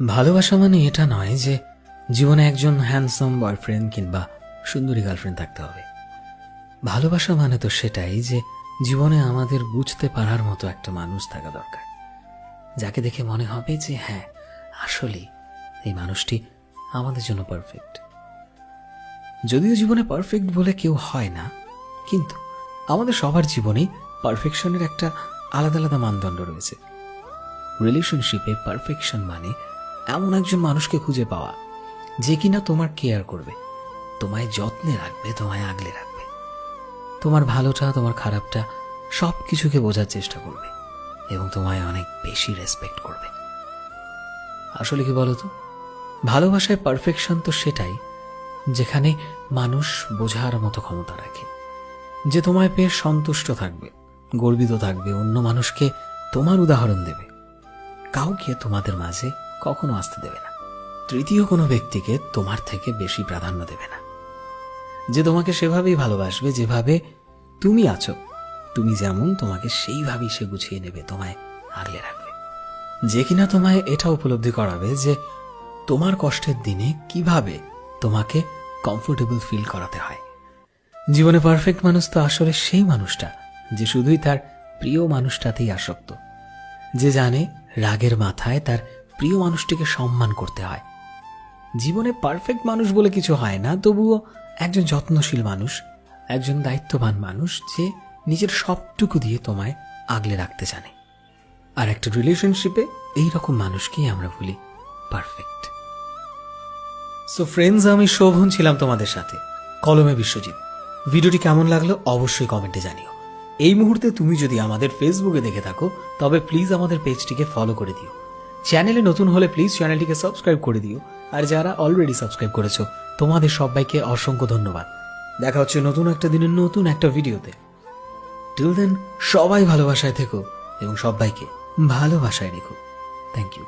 ভালোবাসা মানে এটা নয় যে জীবনে একজন হ্যান্ডসাম বয়ফ্রেন্ড কিংবা সুন্দরী গার্লফ্রেন্ড থাকতে হবে। ভালোবাসা মানে তো সেটাই যে জীবনে আমাদের বুঝতে পারার মতো একটা মানুষ থাকা দরকার, যাকে দেখে মনে হবে যে হ্যাঁ, আসলে এই মানুষটি আমাদের জন্য পারফেক্ট। যদিও জীবনে পারফেক্ট বলে কেউ হয় না, কিন্তু আমাদের সবার জীবনেই পারফেকশনের একটা আলাদা আলাদা মানদণ্ড রয়েছে। রিলেশনশিপে পারফেকশন মানে এমন একজন মানুষকে খুঁজে পাওয়া যে কিনা তোমার কেয়ার করবে, তোমায় যত্নে রাখবে, তোমায় আগলে রাখবে, তোমার ভালোটা তোমার খারাপটা সব কিছুকে বোঝার চেষ্টা করবে এবং তোমায় অনেক বেশি রেসপেক্ট করবে। আসলে কি বলতো, ভালোবাসায় পারফেকশন তো সেটাই যেখানে মানুষ বোঝার মতো ক্ষমতা রাখে, যে তোমায় পেয়ে সন্তুষ্ট থাকবে, গর্বিত থাকবে, অন্য মানুষকে তোমার উদাহরণ দেবে, কাউকে তোমাদের মাঝে কখনো আসতে দেবে না, তৃতীয় কোনো ব্যক্তিকে তোমার থেকে বেশি প্রাধান্য দেবে না, যে তোমাকে সেভাবেই ভালোবাসবে যেভাবে তুমি আছো, তুমি যেমন তোমাকে সেইভাবেই সে গুছিয়ে নেবে, তোমায় আগলে রাখবে, যে কিনা তোমায় এটা উপলব্ধি করাবে যে তোমার কষ্টের দিনে কিভাবে তোমাকে কমফোর্টেবল ফিল করাতে হয়। জীবনে পারফেক্ট মানুষ তো আসলে সেই মানুষটা যে শুধুই তার প্রিয় মানুষটাতেই আসক্ত, যে জানে রাগের মাথায় তার প্রিয় মানুষটিকে সম্মান করতে হয়। জীবনে পারফেক্ট মানুষ বলে কিছু হয় না, তবুও একজন যত্নশীল মানুষ, একজন দায়িত্ববান মানুষ যে নিজের সবটুকু দিয়ে তোমায় আগলে রাখতে জানে। আর একটা রিলেশনশিপে এইরকম মানুষকেই আমরা বলি পারফেক্ট। সো ফ্রেন্ডস, আমি শোভন ছিলাম তোমাদের সাথে, কলমে বিশ্বজিৎ। ভিডিওটি কেমন লাগলো অবশ্যই কমেন্টে জানিও। এই মুহূর্তে তুমি যদি আমাদের ফেসবুকে দেখে থাকো তবে প্লিজ আমাদের পেজটিকে ফলো করে দিও। চ্যানেলে নতুন হলে প্লিজ চ্যানেলটিকে সাবস্ক্রাইব করে দিও। আর যারা অলরেডি সাবস্ক্রাইব করেছো তোমাদের সবাইকে অসংখ্য ধন্যবাদ। দেখা হচ্ছে নতুন একটা দিনের নতুন একটা ভিডিওতে। টিল দেন সবাই ভালোবাসায় থেকো এবং সবাইকে ভালোবাসায় রেখো। Thank you.